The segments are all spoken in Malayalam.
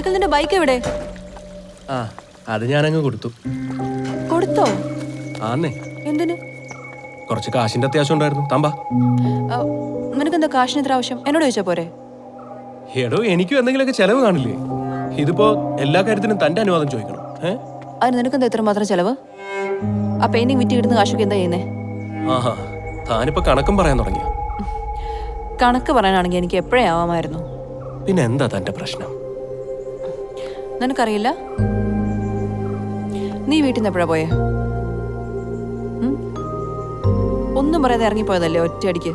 മൈക്കിൾ നിന്റെ ബൈക്ക് എവിടെ? ആ അത് ഞാനങ്ങ് കൊടുത്തു. കൊടുത്തോ? ആന്നേ. എന്തിന്? കുറച്ച് കാശിന്റെ അത്യാവശ്യം ഉണ്ടായിരുന്നു. താമ്പാ. നിനക്കെന്താ കാശിന് ഇത്ര ആവശ്യം? എന്നോട് ചോദിച്ചാ പോരെ? എടോ എനിക്കും എന്തെങ്കിലുമൊക്കെ ചെലവ് കാണില്ലേ? ഇതിപ്പോ എല്ലാ കാര്യത്തിനും തന്റെ അനുവാദം ചോദിക്കണം. അതിന് നിനക്കെന്താ ഇത്ര മാത്രം ചെലവ്? ആ പെയിന്റിങ് വിറ്റ് കിട്ടുന്ന കാശൊക്കെ എന്താ ചെയ്യുന്നേ? ആഹാ, താനിപ്പോ കണക്കും പറയാൻ തുടങ്ങിയ? കണക്ക് പറയാനാണെങ്കിൽ എനിക്ക് എപ്പോഴേ ആവാമായിരുന്നു. പിന്നെ എന്താ തന്റെ പ്രശ്നം? നിനക്കറിയില്ല? നീ വീട്ടിൽ നിന്ന് എപ്പോഴാ പോയേ? ഒന്നും പറയാതെ ഇറങ്ങിപ്പോയതല്ലേ ഒറ്റയടിക്ക്?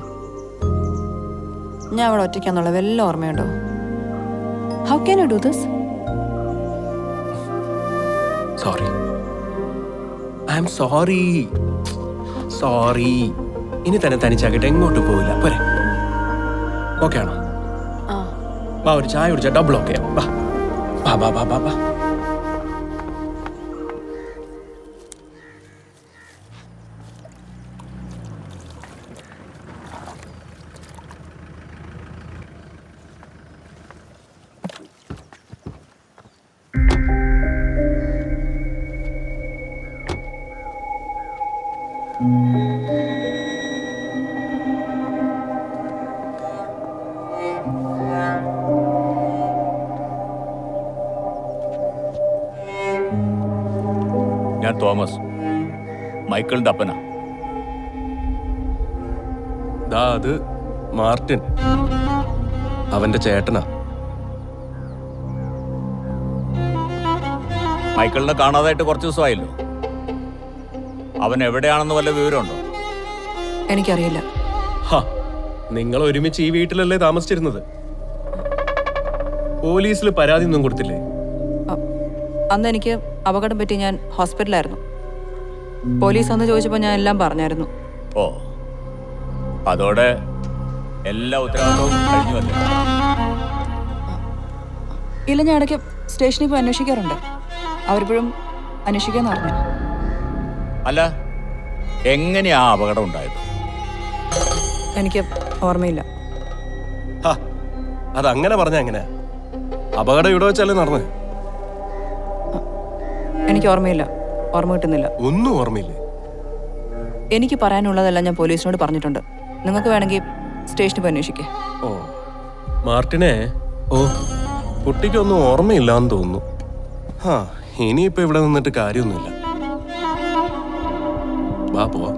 ഞാൻ അവിടെ ഒറ്റയ്ക്കാന്നുള്ള വല്ല ഓർമ്മയുണ്ടോ? How can you do this? Sorry, I am sorry. Sorry. ഇനി തന്നെ തനിച്ചാക്കിട്ട് എങ്ങോട്ടും പോവില്ല. പോരെ? ഓക്കെ ആണോ? വാ, ഒരു ചായ കുടിച്ചാൽ ഡബിൾ ഓക്കെ. വാ വാ വാ വാ വാ വാ. ഞാൻ തോമസ്, മൈക്കിളിന്റെ അപ്പനാ. അത് മാർട്ടിൻ, അവന്റെ ചേട്ടനാ. മൈക്കിളിനെ കാണാതായിട്ട് കുറച്ച് ദിവസമായല്ലോ. അവൻ എവിടെയാണെന്ന് വല്ല വിവരമുണ്ടോ? എനിക്കറിയില്ല. നിങ്ങൾ ഒരുമിച്ച് ഈ വീട്ടിലല്ലേ താമസിച്ചിരുന്നത്? പോലീസിൽ പരാതി ഒന്നും കൊടുത്തില്ലേ? അന്ന് എനിക്ക് അപകടം പറ്റി ഞാൻ ഹോസ്പിറ്റലായിരുന്നു. പോലീസ് അന്ന് ചോദിച്ചപ്പോൾ ഞാൻ എല്ലാം പറഞ്ഞായിരുന്നു. ഓ, അതോടെ എല്ലാ ഉത്തരവാദിത്വവും കഴിഞ്ഞുവല്ലേ? ഇല്ല, ഞാൻ ഇടയ്ക്ക് സ്റ്റേഷനിൽ പോയി അന്വേഷിക്കാറുണ്ട്. അവരിപ്പോഴും അന്വേഷിക്കാന്ന് പറഞ്ഞു. അല്ല, എങ്ങനെയാ അപകടം ഉണ്ടായത്? എനിക്ക് ഓർമ്മയില്ല. അതങ്ങനെ പറഞ്ഞ എങ്ങനെയാ? അപകടം ഇവിടെ വെച്ചല്ലേ നടന്നത്? എനിക്ക് ഓർമ്മയില്ല. ഓർമ്മ കിട്ടുന്നില്ല. ഒന്നും ഓർമ്മയില്ലേ? എനിക്ക് പറയാനുള്ളതെല്ലാം ഞാൻ പോലീസിനോട് പറഞ്ഞിട്ടുണ്ട്. നിങ്ങൾക്ക് വേണമെങ്കിൽ സ്റ്റേഷനിൽ പോയി അന്വേഷിക്കേ. ഓ മാർട്ടിനെ, ഓ കുട്ടിക്കൊന്നും ഓർമ്മയില്ലാന്ന് തോന്നുന്നു. ഇനിയിപ്പോ ഇവിടെ നിന്നിട്ട് കാര്യമൊന്നുമില്ല. വാ പോവാ.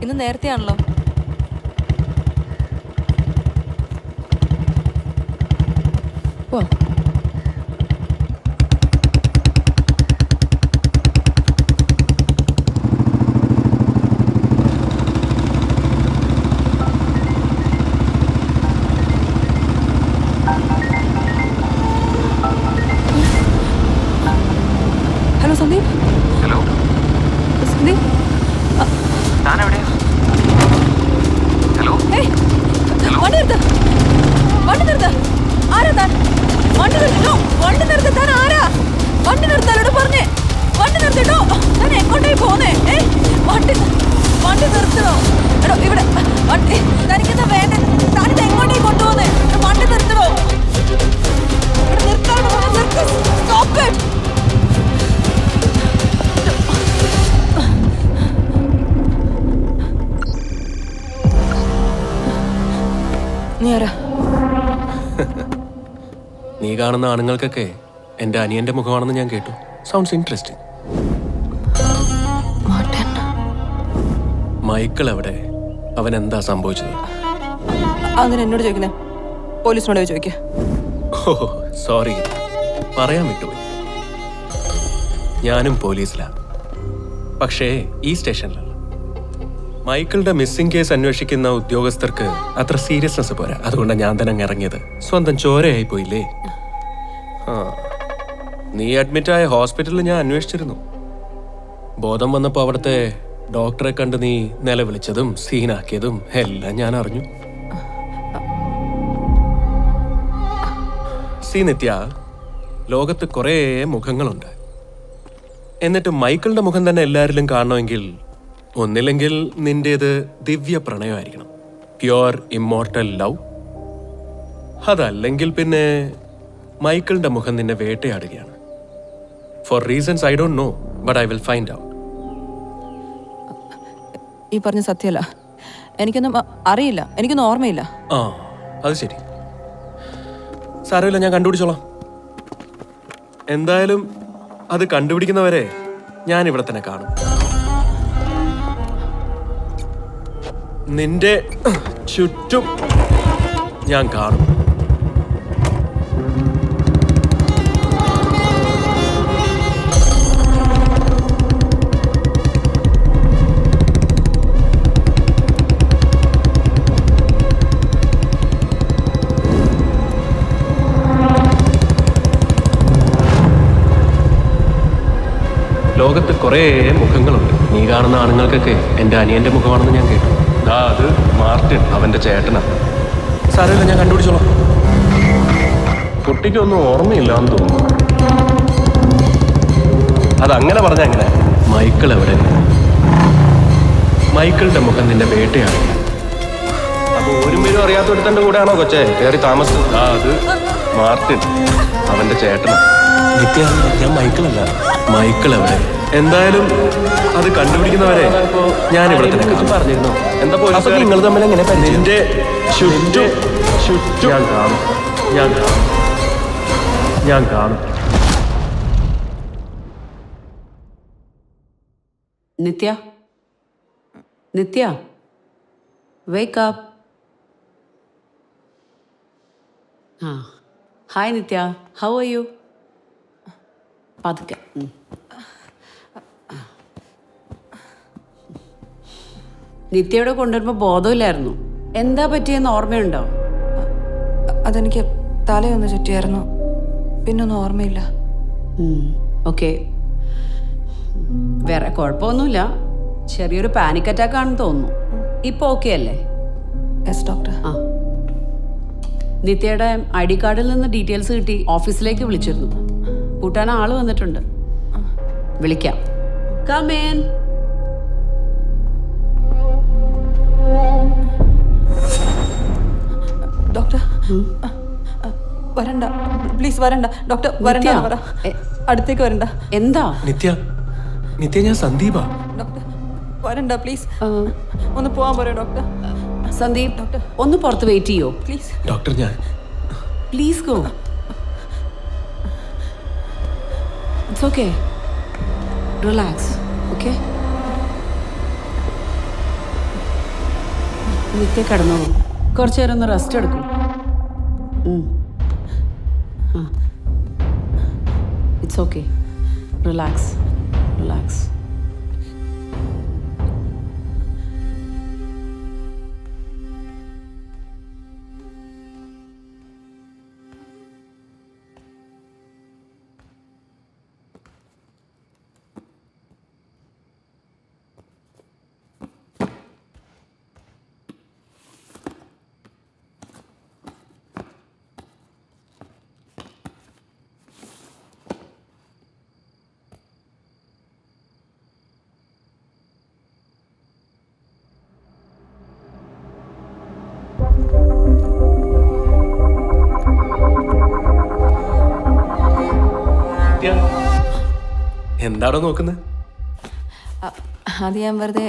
ഇന്ന് നേരത്തെയാണല്ലോ. ഓ ഹലോ സന്ദീപ്. ഹലോ സന്ദീപ്, താനെവിടെയാ? ഹലോ വണ്ടി നിർത്ത്. വണ്ടി നിർത്ത്. ആരാ താൻ? വണ്ടി നിർത്തിട്ടോ. വണ്ടി നിർത്ത്. താൻ ആരാ? വണ്ടി നിർത്താലോട് പറഞ്ഞേ. വണ്ടി നിർത്തിട്ടോ. താൻ എങ്ങോട്ടേ പോന്നേ? വണ്ടി നിർത്തണോ? എടോ ഇവിടെ വണ്ടി. തനിക്കെന്താ വേണ്ടേ? താനിത് എങ്ങോട്ടേ കൊണ്ടുപോന്നേ? വണ്ടി നിർത്തണോ? ഇവിടെ നിർത്താനോ? നിർത്ത്. Stop it. നീ കാണുന്ന ആണുങ്ങൾക്കൊക്കെ എന്റെ അനിയന്റെ മുഖമാണെന്ന് ഞാൻ കേട്ടു. Sounds interesting. മൈക്കിൾ എവിടെ? അവൻ എന്താ സംഭവിച്ചത്? അങ്ങനെ എന്നോട് ചോദിക്കുന്നേ? പോലീസിനോട് ചോദിക്കേ. ഓ സോറി, പറയാൻ വിട്ടുപോയി. ഞാനും പോലീസിലാ, പക്ഷേ ഈ സ്റ്റേഷനിലല്ല. മൈക്കിളുടെ മിസ്സിംഗ് കേസ് അന്വേഷിക്കുന്ന ഉദ്യോഗസ്ഥർക്ക് അത്ര സീരിയസ്നെസ് പോരാ. അതുകൊണ്ടാണ് ഞാൻ തന്നെ അങ്ങ് ഇറങ്ങിയത്. സ്വന്തം ചോരയായി പോയില്ലേ? ആ, നീ അഡ്മിറ്റായ ഹോസ്പിറ്റലിൽ ഞാൻ അന്വേഷിച്ചിരുന്നു. ബോധം വന്നപ്പോൾ അവിടുത്തെ ഡോക്ടറെ കണ്ട് നീ നിലവിളിച്ചതും സീനാക്കിയതും എല്ലാം ഞാൻ അറിഞ്ഞു. നിത്യ, ലോകത്ത് കുറേ മുഖങ്ങളുണ്ട്. എന്നിട്ട് മൈക്കിളിന്റെ മുഖം തന്നെ എല്ലാവരിലും കാണണമെങ്കിൽ ഒന്നില്ലെങ്കിൽ നിന്റേത് ദിവ്യ പ്രണയമായിരിക്കണം, പ്യുവർ ഇമ്മോർട്ടൽ ലവ്. അതല്ലെങ്കിൽ പിന്നെ മൈക്കിളിന്റെ മുഖം നിന്നെ വേട്ടയാടുകയാണ്. For reasons I don't know, but I will find out. ഈ പറഞ്ഞ സത്യമല്ല, എനിക്കൊന്നും അറിയില്ല, എനിക്കൊന്നും ഓർമ്മയില്ല. ആ, അത് ശരി, സാരമില്ല, ഞാൻ കണ്ടുപിടിച്ചോളാം. എന്തായാലും അത് കണ്ടുപിടിക്കുന്നവരെ ഞാൻ ഇവിടെ തന്നെ കാണും. നിന്റെ ചുറ്റും ഞാൻ കാണും. ലോകത്ത് കുറേ മുഖങ്ങളുണ്ട്. നീ കാണുന്ന ആണുങ്ങൾക്കൊക്കെ എൻ്റെ അനിയന്റെ മുഖമാണെന്ന് ഞാൻ കേട്ടു. അത് മാർട്ടിൻ, അവന്റെ ചേട്ടനാണ്. സാരമില്ല, ഞാൻ കണ്ടുപിടിച്ചോളാം. കുട്ടിക്കൊന്നും ഓർമ്മയില്ലാന്ന് തോന്നുന്നു. അതങ്ങനെ പറഞ്ഞ അങ്ങനെ. മൈക്കിൾ എവിടെ? മൈക്കിളിന്റെ മുഖം നിന്റെ വേട്ടയാണ്. അപ്പൊ ഒരു പേരും അറിയാത്തൊരുത്തന്റെ കൂടെയാണോ കൊച്ചേ കയറി താമസിച്ചത്? അത് മാർട്ടിൻ, അവന്റെ ചേട്ടനാണ്. നിത്യ, ഞാൻ മൈക്കിളല്ല. മൈക്കിൾ എവിടെ? എന്തായാലും അത് കണ്ടുപിടിക്കുന്നവരെ ഞാൻ ഇവിടെ തന്നെ പറഞ്ഞിരുന്നു. എന്താ നിങ്ങൾ തമ്മിൽ എങ്ങനെ നിന്റെ ചുറ്റും ഞാൻ കാണും, ഞാൻ കാണും, ഞാൻ കാണും. Nithya, Nithya, wake up. Hi Nithya, how are you? പതുക്കെ. നിത്യയുടെ കൊണ്ടുവരുമ്പോൾ ബോധമില്ലായിരുന്നു. എന്താ പറ്റിയെന്ന് ഓർമ്മയുണ്ടോ? അതെനിക്ക് തലയൊന്ന് ചുറ്റിയായിരുന്നു, പിന്നൊന്നും ഓർമ്മയില്ല. ഓക്കെ, വേറെ കുഴപ്പമൊന്നുമില്ല. ചെറിയൊരു പാനിക് അറ്റാക്ക് ആണെന്ന് തോന്നുന്നു. ഇപ്പോൾ ഓക്കെ അല്ലേ? Yes doctor. ആ, നിത്യയുടെ ID കാർഡിൽ നിന്ന് ഡീറ്റെയിൽസ് കിട്ടി. ഓഫീസിലേക്ക് വിളിച്ചിരുന്നു. കൂട്ടാൻ ആള് വന്നിട്ടുണ്ട്. വിളിക്കാം. Come in. ഡോക്ടർ, വരണ്ട പ്ലീസ്, വരണ്ട ഡോക്ടർ, വരണ്ട. അടുത്തേക്ക് വരണ്ട. എന്താ? നിത്യ, നിത്യ, ഞാൻ സന്ദീപാ. ഡോക്ടർ, വരണ്ട പ്ലീസ്, ഒന്ന് പോവാൻ പറയോ ഡോക്ടർ? സന്ദീപ്, ഡോക്ടർ ഒന്ന് പുറത്ത് വെയിറ്റ് ചെയ്യോ പ്ലീസ്? ഡോക്ടർ, ഞാൻ please go. It's okay, relax. Okay, Nithya കിടന്നോളൂ. കുറച്ചു നേരം ഒന്ന് റെസ്റ്റ് എടുക്കൂ. It's okay, relax, relax. എന്താണോ നോക്കുന്നത്? അത് ഞാൻ വെറുതെ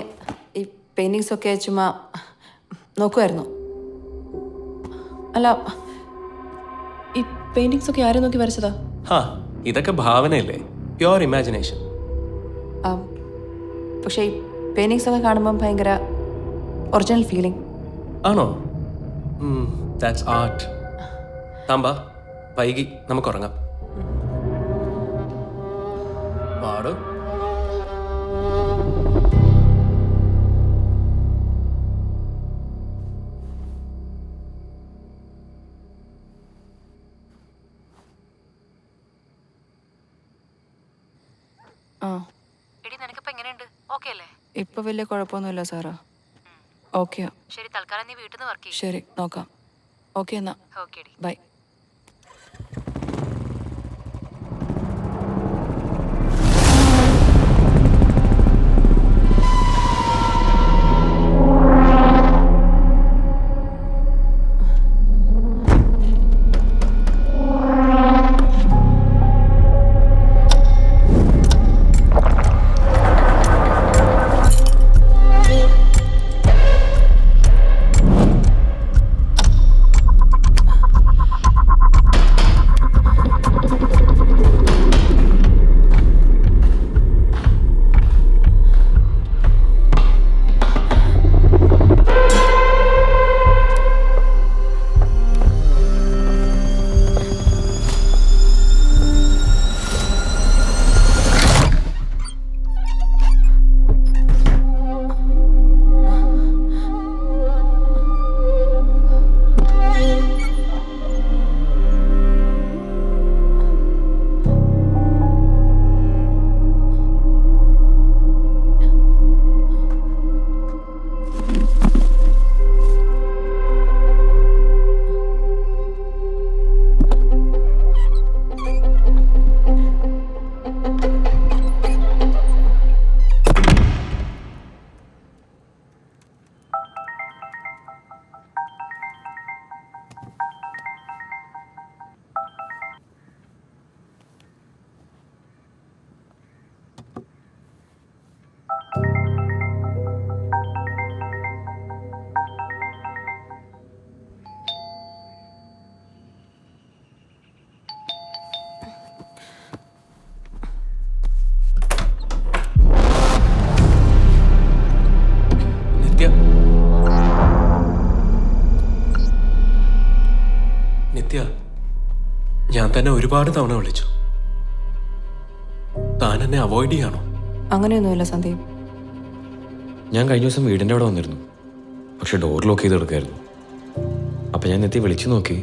ഈ പെയിന്റിങ്സ് ഒക്കെ ചുമ്മാ നോക്കുമായിരുന്നു. അല്ല, ഈ പെയിന്റിങ്സ് ഒക്കെ ആരും നോക്കി വരച്ചതാ? ഹാ, ഇതൊക്കെ ഭാവനയല്ലേ, പ്യുവർ ഇമാജിനേഷൻ. പക്ഷേ ഈ പെയിന്റിങ്സ് ഒക്കെ കാണുമ്പം ഭയങ്കര ഒറിജിനൽ ഫീലിംഗ് ആണോ? That's art. താമ്പാ, വൈകി നമുക്കുറങ്ങാം. പാടും. ആ എടി നിനക്കിപ്പോ എങ്ങനെയുണ്ട്? ഓക്കെ അല്ലേ? ഇപ്പൊ വലിയ കുഴപ്പമൊന്നുമില്ല സാറാ. ഓക്കെയാ. ശരി, തൽക്കാലം നീ വീട്ടിൽ നിന്ന് വർക്ക് ചെയ്യും. ശരി, നോക്കാം. ഓക്കെ എന്നാ ഓക്കെ ഡി. ബൈ. നിത്യ, ഞാൻ തന്നെ ഒരുപാട് തവണ വിളിച്ചു. താൻ എന്നെ അവോയ്ഡ് ചെയ്യാണോ? അങ്ങനെയൊന്നുമില്ല സന്ദീപ്. ഞാൻ കഴിഞ്ഞ ദിവസം വീടിൻ്റെ അവിടെ വന്നിരുന്നു, പക്ഷെ ഡോർ ലോക്ക് ചെയ്ത് എടുക്കായിരുന്നു. അപ്പം ഞാൻ നിത്യ വിളിച്ചു നോക്കി,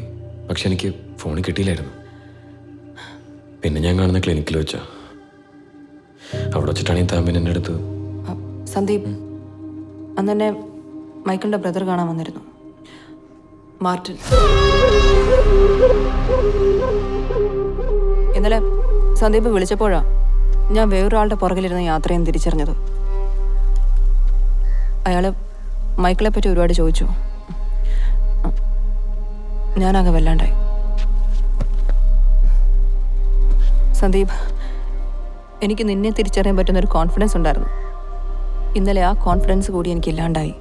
പക്ഷെ എനിക്ക് ഫോണിൽ കിട്ടിയില്ലായിരുന്നു. പിന്നെ ഞാൻ കാണുന്ന ക്ലിനിക്കിൽ വെച്ചാ. അവിടെ വെച്ചിട്ടാണ് ഈ താമ്പിൻ എൻ്റെ അടുത്ത്. സന്ദീപ്, അന്ന് തന്നെ മൈക്കിളിന്റെ ബ്രദർ കാണാൻ വന്നിരുന്നു, മാർട്ടിൻ. ഇന്നലെ സന്ദീപ് വിളിച്ചപ്പോഴാ ഞാൻ വേറൊരാളുടെ പുറകിലിരുന്ന യാത്രയും തിരിച്ചറിഞ്ഞത്. അയാള് മൈക്കിളെ പറ്റി ഒരുപാട് ചോദിച്ചു. ഞാനാകെ വല്ലാണ്ടായി. സന്ദീപ്, എനിക്ക് നിന്നെ തിരിച്ചറിയാൻ പറ്റുന്നൊരു കോൺഫിഡൻസ് ഉണ്ടായിരുന്നു. ഇന്നലെ ആ കോൺഫിഡൻസ് കൂടി എനിക്ക് ഇല്ലാണ്ടായി.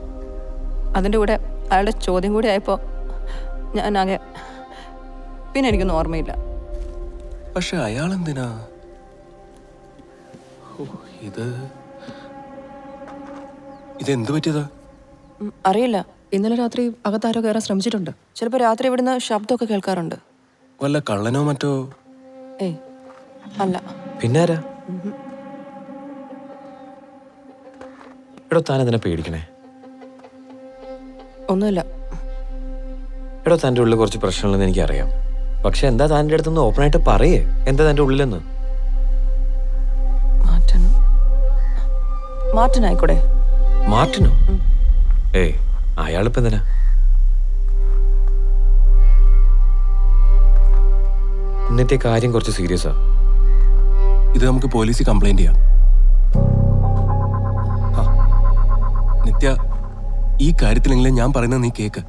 അതിൻ്റെ കൂടെ അയാളുടെ ചോദ്യം കൂടി ആയപ്പോൾ ഞാനാകെ, പിന്നെ എനിക്കൊന്നും ഓർമ്മയില്ല. പക്ഷെ അയാളെന്തിനാ ഇതെന്ത് പറ്റിയതാ? അറിയില്ല. ഇന്നലെ രാത്രി അകത്താരോ കയറാൻ ശ്രമിച്ചിട്ടുണ്ട്. ചിലപ്പോൾ രാത്രി ഇവിടുന്ന് ശബ്ദമൊക്കെ കേൾക്കാറുണ്ട്. വല്ല കള്ളനോ മറ്റോ? ഏയ് അല്ല. പിന്നെ ആരാ? എടോ, താൻ എന്തിനാ പേടിക്കണേ? ഒന്നുമില്ല. എടോ, തൻ്റെ ഉള്ളിൽ കുറച്ച് പ്രശ്നമുണ്ടെന്ന് എനിക്കറിയാം. പക്ഷെ എന്താ താൻ്റെ അടുത്തുനിന്ന് ഓപ്പണായിട്ട് പറയേ, എന്താ തൻ്റെ ഉള്ളിലെന്ന്? മാർട്ടിൻ ആയിക്കൂടെ? മാർട്ടിനോ? ഏയ്, അയാളിപ്പോ എന്തിനാ? ഇന്നത്തെ കാര്യം കുറച്ച് സീരിയസാ. ഇത് നമുക്ക് പോലീസിൽ കംപ്ലൈന്റ് ചെയ്യാം. നിത്യ, ഈ കാര്യത്തിലെങ്കിലും ഞാൻ പറയുന്നത് നീ കേക്ക്.